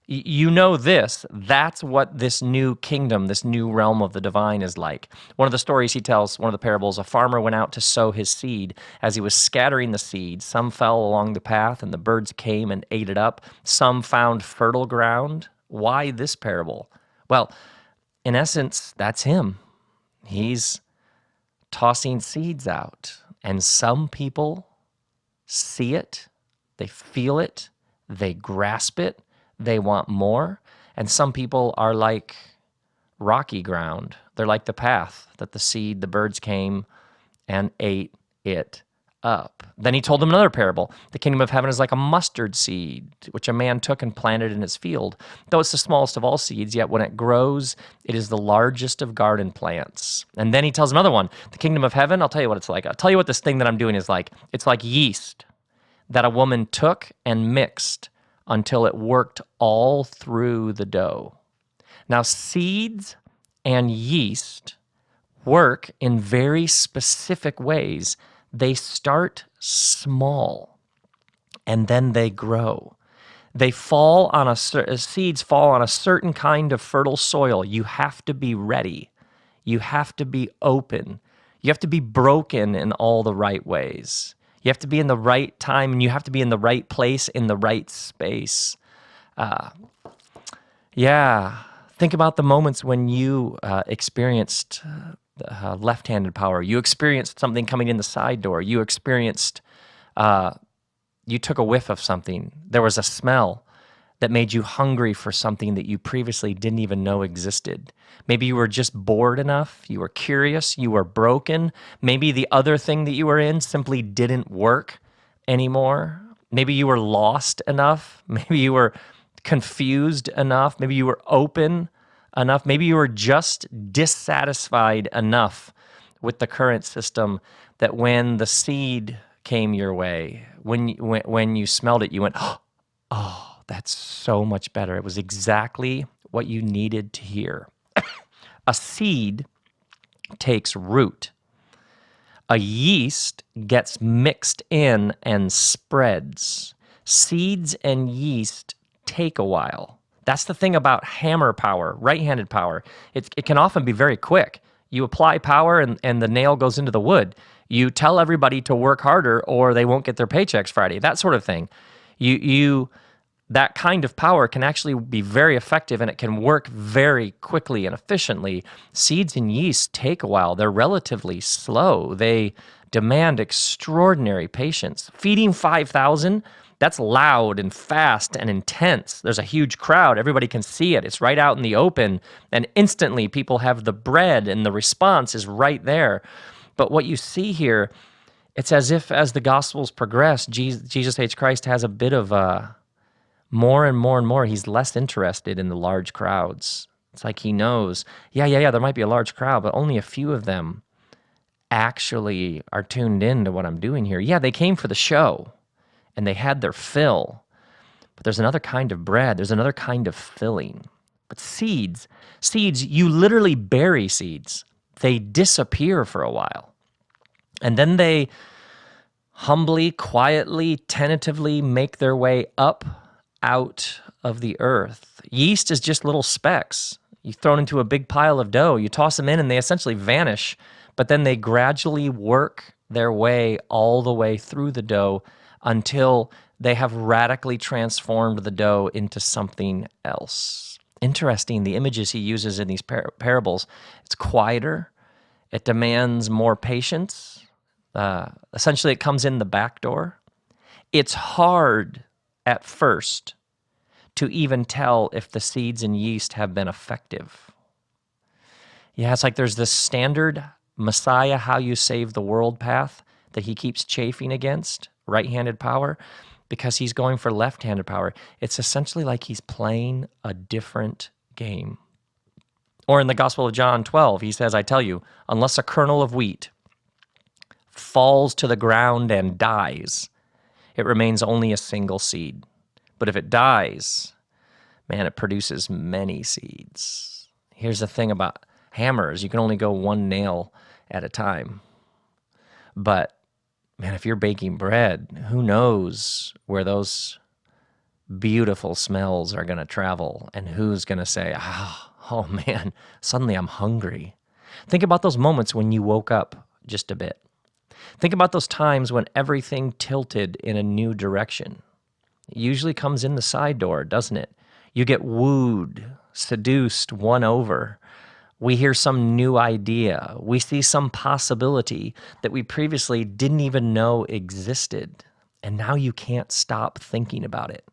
you know this, that's what this new kingdom, this new realm of the divine is like. One of the stories he tells, one of the parables, a farmer went out to sow his seed. As he was scattering the seed, some fell along the path and the birds came and ate it up. Some found fertile ground. Why this parable? Well, in essence, that's him. He's tossing seeds out, and some people see it, they feel it, they grasp it, they want more, and some people are like rocky ground. They're like the path that the seed, the birds came and ate it up. Then he told them another parable. The kingdom of heaven is like a mustard seed, which a man took and planted in his field. Though it's the smallest of all seeds, yet when it grows, it is the largest of garden plants. And then he tells another one. The kingdom of heaven, I'll tell you what it's like. I'll tell you what this thing that I'm doing is like. It's like yeast that a woman took and mixed until it worked all through the dough. Now, seeds and yeast work in very specific ways. They start small, and then they grow. They fall on seeds fall on a certain kind of fertile soil. You have to be ready. You have to be open. You have to be broken in all the right ways. You have to be in the right time, and you have to be in the right place, in the right space. Think about the moments when you experienced left-handed power. You experienced something coming in the side door. You experienced, you took a whiff of something. There was a smell that made you hungry for something that you previously didn't even know existed. Maybe you were just bored enough, you were curious, you were broken. Maybe the other thing that you were in simply didn't work anymore. Maybe you were lost enough. Maybe you were confused enough. Maybe you were open enough. Maybe you were just dissatisfied enough with the current system that when the seed came your way, when you smelled it, you went, oh, that's so much better. It was exactly what you needed to hear. A seed takes root. A yeast gets mixed in and spreads. Seeds and yeast take a while. That's the thing about hammer power, right-handed power. It can often be very quick. You apply power and the nail goes into the wood. You tell everybody to work harder or they won't get their paychecks Friday, that sort of thing. That kind of power can actually be very effective and it can work very quickly and efficiently. Seeds and yeast take a while. They're relatively slow. They demand extraordinary patience. Feeding 5,000, that's loud and fast and intense. There's a huge crowd. Everybody can see it. It's right out in the open. And instantly people have the bread and the response is right there. But what you see here, it's as if as the Gospels progress, Jesus H. Christ has a bit of more and more and more, he's less interested in the large crowds. It's like he knows, yeah, there might be a large crowd, but only a few of them actually are tuned in to what I'm doing here. Yeah, they came for the show and they had their fill, but there's another kind of bread. There's another kind of filling. But seeds, you literally bury seeds. They disappear for a while. And then they humbly, quietly, tentatively make their way up out of the earth. Yeast is just little specks. You throw it into a big pile of dough, you toss them in and they essentially vanish, but then they gradually work their way all the way through the dough until they have radically transformed the dough into something else. Interesting, the images he uses in these parables. It's quieter. It demands more patience. Essentially, it comes in the back door. It's hard at first to even tell if the seeds and yeast have been effective. Yeah, it's like there's this standard Messiah, how you save the world path that he keeps chafing against, right-handed power, because he's going for left-handed power. It's essentially like he's playing a different game. Or in the Gospel of John 12, he says, I tell you, unless a kernel of wheat falls to the ground and dies, it remains only a single seed. But if it dies, man, it produces many seeds. Here's the thing about hammers. You can only go one nail at a time. But, man, if you're baking bread, who knows where those beautiful smells are going to travel and who's going to say, oh, man, suddenly I'm hungry. Think about those moments when you woke up just a bit. Think about those times when everything tilted in a new direction. It usually comes in the side door, doesn't it? You get wooed, seduced, won over. We hear some new idea. We see some possibility that we previously didn't even know existed. And now you can't stop thinking about it.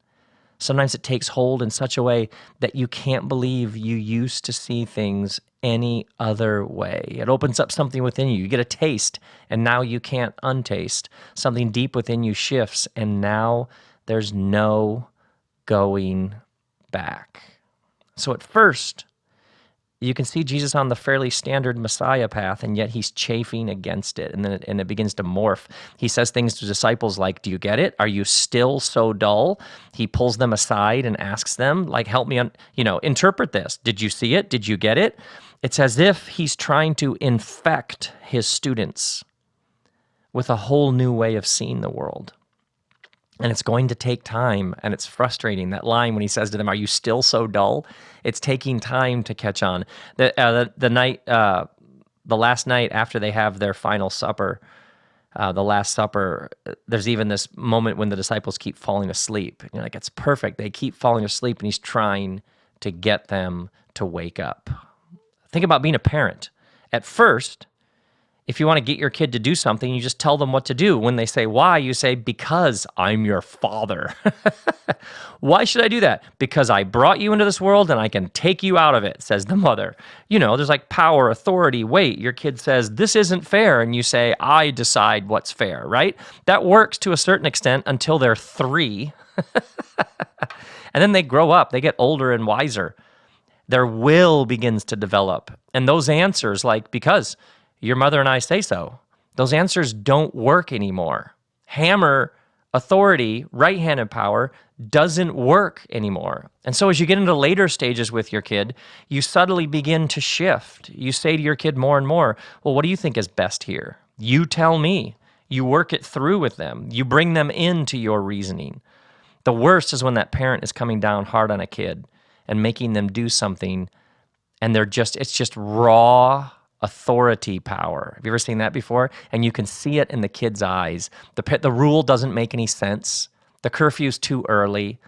Sometimes it takes hold in such a way that you can't believe you used to see things any other way. It opens up something within you. You get a taste, and now you can't untaste. Something deep within you shifts, and now there's no going back. So at first, you can see Jesus on the fairly standard Messiah path, and yet he's chafing against it, and then it begins to morph. He says things to disciples like, do you get it? Are you still so dull? He pulls them aside and asks them, like, help me, interpret this. Did you see it? Did you get it? It's as if he's trying to infect his students with a whole new way of seeing the world. And it's going to take time, and it's frustrating. That line when he says to them, are you still so dull? It's taking time to catch on. The last night after they have their final supper, the Last Supper, there's even this moment when the disciples keep falling asleep. You're like, it's perfect. They keep falling asleep, and he's trying to get them to wake up. Think about being a parent. At first, if you want to get your kid to do something, you just tell them what to do. When they say why, you say, because I'm your father. Why should I do that? Because I brought you into this world and I can take you out of it, says the mother. You know, there's like power, authority, weight. Your kid says, this isn't fair. And you say, I decide what's fair, right? That works to a certain extent until they're 3. And then they grow up, they get older and wiser. Their will begins to develop. And those answers, like, because your mother and I say so, those answers don't work anymore. Hammer authority, right-handed power, doesn't work anymore. And so as you get into later stages with your kid, you subtly begin to shift. You say to your kid more and more, well, what do you think is best here? You tell me. You work it through with them. You bring them into your reasoning. The worst is when that parent is coming down hard on a kid and making them do something, and it's just raw authority power. Have you ever seen that before? And you can see it in the kid's eyes. The rule doesn't make any sense. The curfew's too early.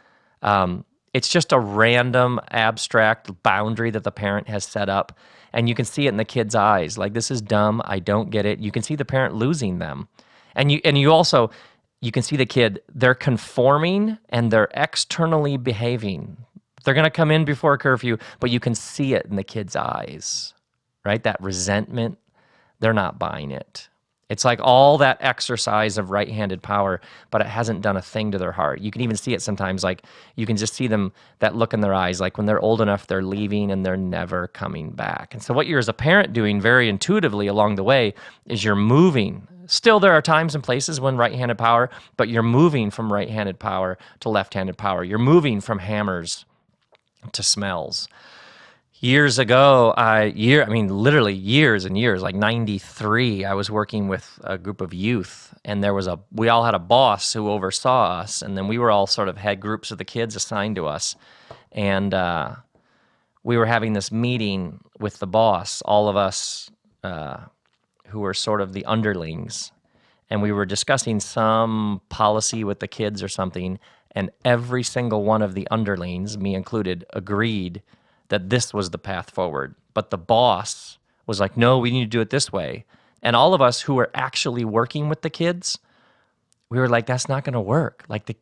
It's just a random abstract boundary that the parent has set up, and you can see it in the kid's eyes. Like, this is dumb. I don't get it. You can see the parent losing them, and you also. You can see the kid, they're conforming and they're externally behaving. They're going to come in before curfew, but you can see it in the kid's eyes, right? That resentment, they're not buying it. It's like all that exercise of right-handed power, but it hasn't done a thing to their heart. You can even see it sometimes, like you can just see them, that look in their eyes, like when they're old enough, they're leaving and they're never coming back. And so what you're as a parent doing very intuitively along the way is you're moving. Still, there are times and places when right-handed power, but you're moving from right-handed power to left-handed power. You're moving from hammers to smells. Years ago, literally years and years, like 93, I was working with a group of youth, and we all had a boss who oversaw us, and then we were all sort of had groups of the kids assigned to us, and we were having this meeting with the boss, all of us who were sort of the underlings, and we were discussing some policy with the kids or something, and every single one of the underlings, me included, agreed that this was the path forward. But the boss was like, no, we need to do it this way. And all of us who were actually working with the kids, we were like, that's not going to work. Like,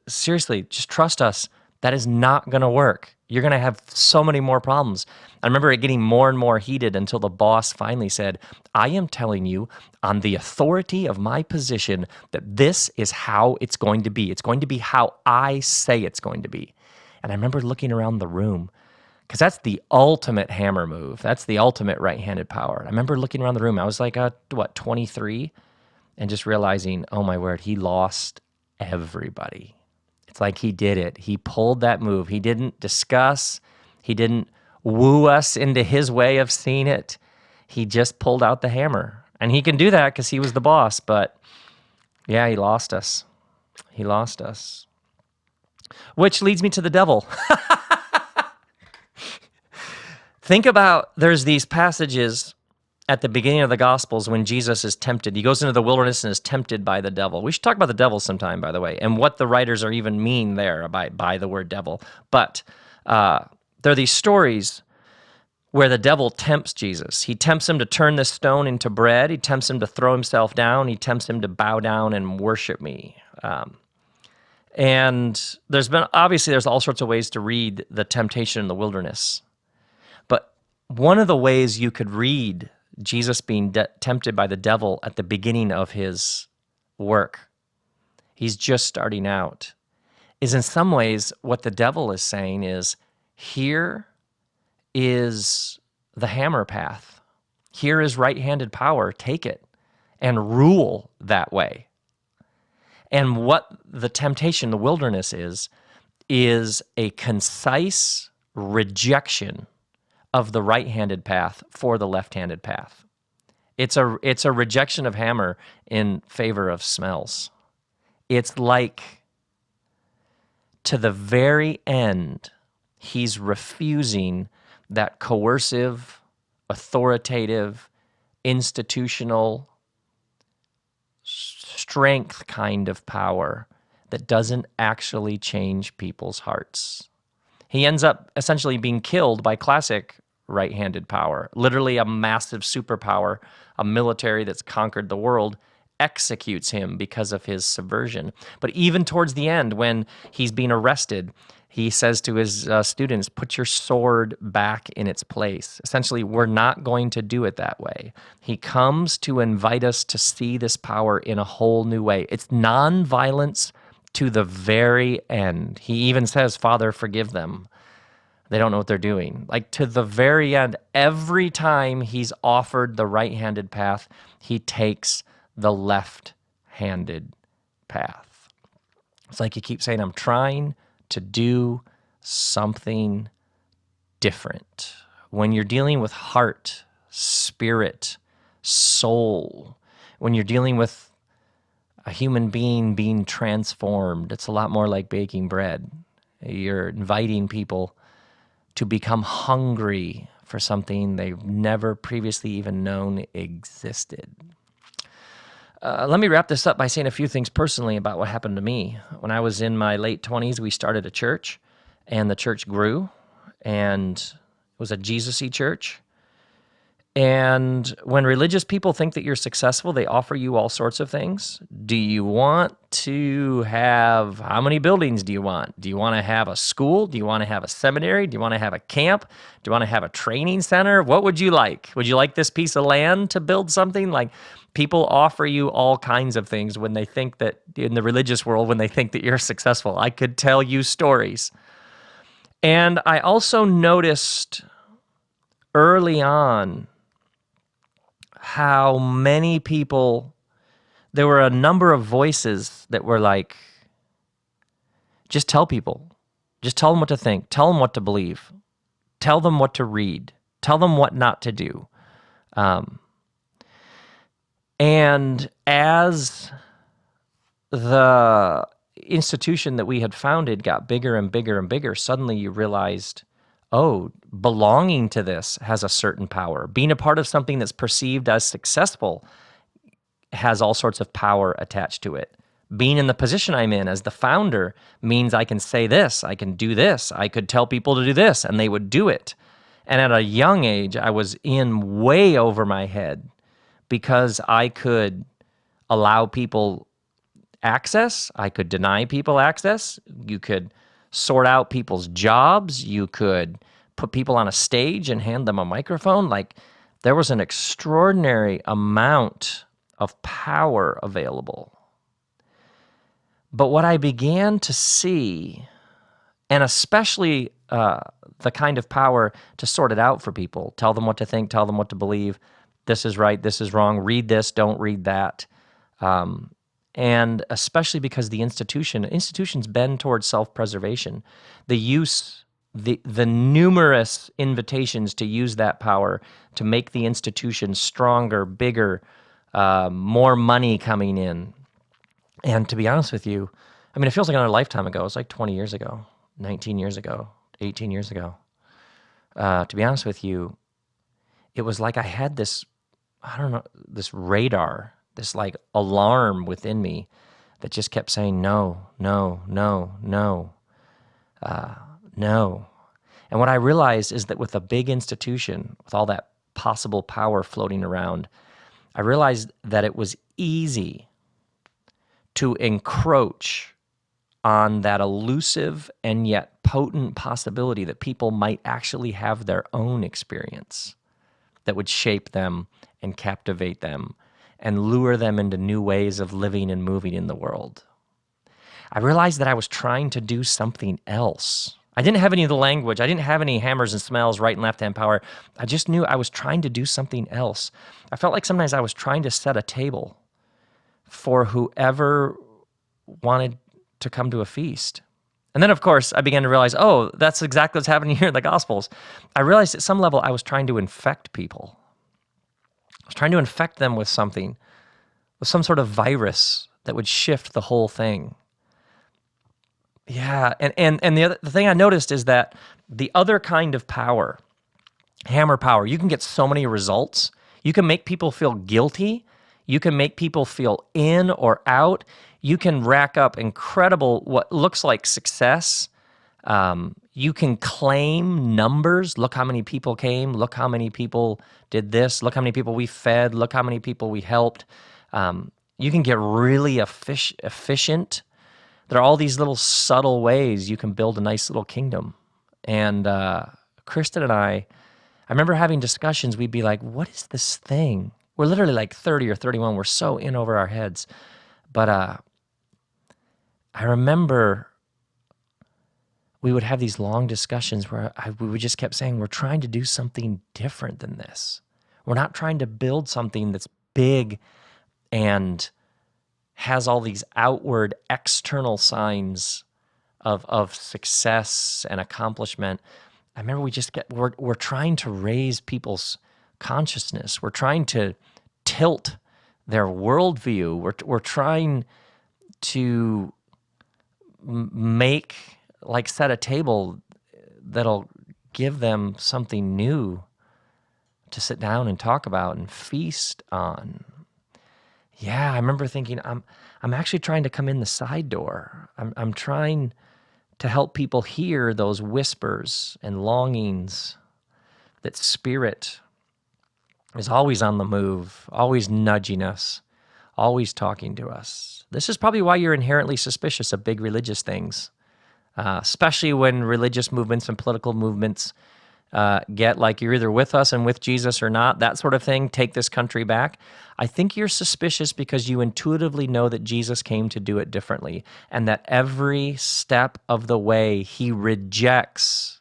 seriously, just trust us. That is not going to work. You're going to have so many more problems. I remember it getting more and more heated until the boss finally said, I am telling you on the authority of my position that this is how it's going to be. It's going to be how I say it's going to be. And I remember looking around the room, because that's the ultimate hammer move. That's the ultimate right-handed power. I remember looking around the room. I was like, 23? And just realizing, oh my word, he lost everybody. It's like he did it. He pulled that move. He didn't discuss. He didn't woo us into his way of seeing it. He just pulled out the hammer. And he can do that because he was the boss. But yeah, he lost us. He lost us. Which leads me to the devil. Think about, there's these passages at the beginning of the Gospels when Jesus is tempted. He goes into the wilderness and is tempted by the devil. We should talk about the devil sometime, by the way, and what the writers are even mean there by the word devil. But there are these stories where the devil tempts Jesus. He tempts him to turn this stone into bread. He tempts him to throw himself down. He tempts him to bow down and worship me. And there's all sorts of ways to read the temptation in the wilderness. But one of the ways you could read Jesus being tempted by the devil at the beginning of his work, he's just starting out, is in some ways what the devil is saying is, here is the hammer path. Here is right-handed power. Take it and rule that way. And what the temptation, the wilderness is a concise rejection of the right-handed path for the left-handed path. It's a rejection of hammer in favor of smells. It's like, to the very end, he's refusing that coercive, authoritative, institutional strength kind of power that doesn't actually change people's hearts. He ends up essentially being killed by classic right-handed power, literally a massive superpower, a military that's conquered the world, executes him because of his subversion. But even towards the end, when he's being arrested, he says to his students, put your sword back in its place. Essentially, we're not going to do it that way. He comes to invite us to see this power in a whole new way. It's non-violence to the very end. He even says, Father, forgive them. They don't know what they're doing. Like to the very end, every time he's offered the right-handed path, he takes the left-handed path. It's like he keeps saying, I'm trying to do something different. When you're dealing with heart, spirit, soul, when you're dealing with a human being transformed, it's a lot more like baking bread. You're inviting people to become hungry for something they've never previously even known existed. Let me wrap this up by saying a few things personally about what happened to me. When I was in my late 20s, we started a church, and the church grew, and it was a Jesus-y church. And when religious people think that you're successful, they offer you all sorts of things. Do you want to have, how many buildings do you want? Do you want to have a school? Do you want to have a seminary? Do you want to have a camp? Do you want to have a training center? What would you like? Would you like this piece of land to build something? Like, people offer you all kinds of things when they think that, in the religious world, when they think that you're successful. I could tell you stories. And I also noticed early on how many people, there were a number of voices that were like, just tell people, just tell them what to think, tell them what to believe, tell them what to read, tell them what not to do. And as the institution that we had founded got bigger and bigger and bigger, suddenly you realized, oh, belonging to this has a certain power. Being a part of something that's perceived as successful has all sorts of power attached to it. Being in the position I'm in as the founder means I can say this, I can do this, I could tell people to do this, and they would do it. And at a young age, I was in way over my head because I could allow people access, I could deny people access, you could sort out people's jobs, you could put people on a stage and hand them a microphone. Like, there was an extraordinary amount of power available. But what I began to see, and especially the kind of power to sort it out for people, tell them what to think, tell them what to believe, this is right, this is wrong, read this, don't read that. And especially because institutions bend towards self-preservation. The numerous invitations to use that power to make the institution stronger, bigger, more money coming in. And to be honest with you, I mean, it feels like another lifetime ago. It was like 20 years ago, 19 years ago, 18 years ago. To be honest with you, it was like I had this, I don't know, this radar, this like alarm within me that just kept saying, no, no, no, no, no. And what I realized is that with a big institution, with all that possible power floating around, I realized that it was easy to encroach on that elusive and yet potent possibility that people might actually have their own experience that would shape them and captivate them and lure them into new ways of living and moving in the world. I realized that I was trying to do something else. I didn't have any of the language. I didn't have any hammers and smells, right and left-hand power. I just knew I was trying to do something else. I felt like sometimes I was trying to set a table for whoever wanted to come to a feast. And then, of course, I began to realize, oh, that's exactly what's happening here in the Gospels. I realized at some level I was trying to infect people. I was trying to infect them with something, with some sort of virus that would shift the whole thing. Yeah, and the thing I noticed is that the other kind of power, hammer power, you can get so many results. You can make people feel guilty. You can make people feel in or out. You can rack up incredible, what looks like success. You can claim numbers. Look how many people came. Look how many people did this. Look how many people we fed. Look how many people we helped. You can get really efficient. There are all these little subtle ways you can build a nice little kingdom. And Kristen and I remember having discussions. We'd be like, what is this thing? We're literally like 30 or 31. We're so in over our heads. But I remember we would have these long discussions where we just kept saying, we're trying to do something different than this. We're not trying to build something that's big and has all these outward external signs of success and accomplishment. I remember we're trying to raise people's consciousness. We're trying to tilt their worldview. We're trying to set a table that'll give them something new to sit down and talk about and feast on. Yeah, I remember thinking, I'm actually trying to come in the side door. I'm trying to help people hear those whispers and longings that Spirit is always on the move, always nudging us, always talking to us. This is probably why you're inherently suspicious of big religious things, especially when religious movements and political movements get like you're either with us and with Jesus or not, that sort of thing, take this country back. I think you're suspicious because you intuitively know that Jesus came to do it differently and that every step of the way he rejects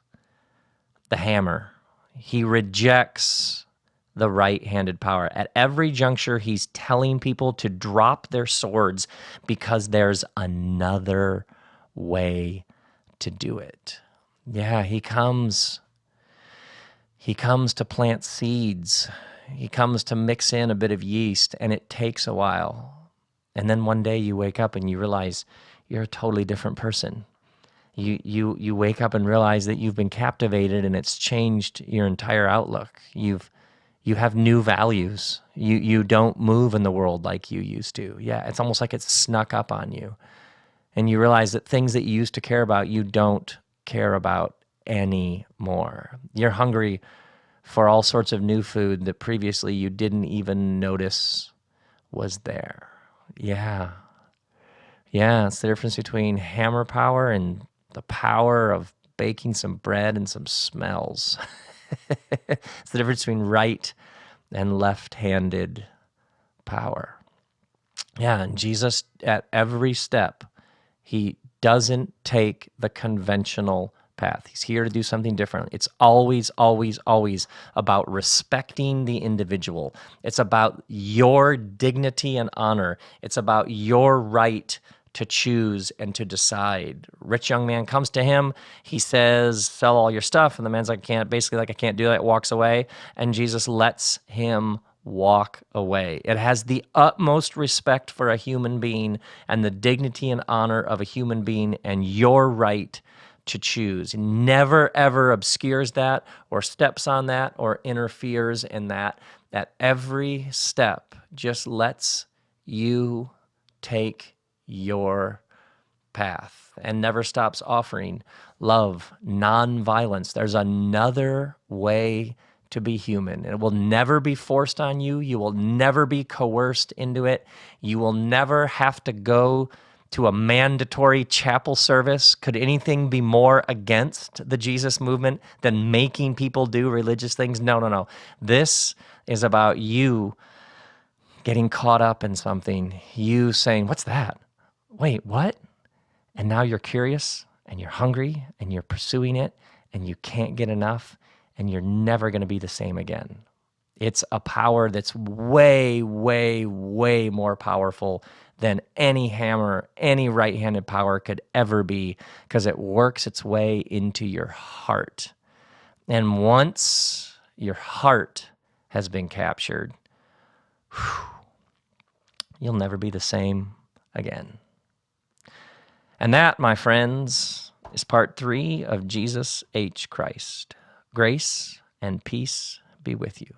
the hammer. He rejects the right-handed power. At every juncture, he's telling people to drop their swords because there's another way to do it. Yeah, he comes to plant seeds. He comes to mix in a bit of yeast, and it takes a while. And then one day you wake up and you realize you're a totally different person. You wake up and realize that you've been captivated and it's changed your entire outlook. You have new values. You don't move in the world like you used to. Yeah, it's almost like it's snuck up on you. And you realize that things that you used to care about, you don't care about anymore. You're hungry for all sorts of new food that previously you didn't even notice was there. Yeah. Yeah, it's the difference between hammer power and the power of baking some bread and some smells. It's the difference between right and left-handed power. Yeah, and Jesus, at every step, he doesn't take the conventional path. He's here to do something different. It's always, always, always about respecting the individual. It's about your dignity and honor. It's about your right to choose and to decide. Rich young man comes to him. He says, sell all your stuff. And the man's like, I can't do that, walks away. And Jesus lets him walk away. It has the utmost respect for a human being and the dignity and honor of a human being and your right to choose. He never, ever obscures that or steps on that or interferes in that. At every step, just lets you take your path and never stops offering love, nonviolence. There's another way to be human. It will never be forced on you. You will never be coerced into it. You will never have to go to a mandatory chapel service. Could anything be more against the Jesus movement than making people do religious things? No. This is about you getting caught up in something. You saying, what's that? Wait, what? And now you're curious and you're hungry and you're pursuing it and you can't get enough and you're never going to be the same again. It's a power that's way, way, way more powerful than any hammer, any right-handed power could ever be because it works its way into your heart. And once your heart has been captured, you'll never be the same again. And that, my friends, is part 3 of Jesus H. Christ. Grace and peace be with you.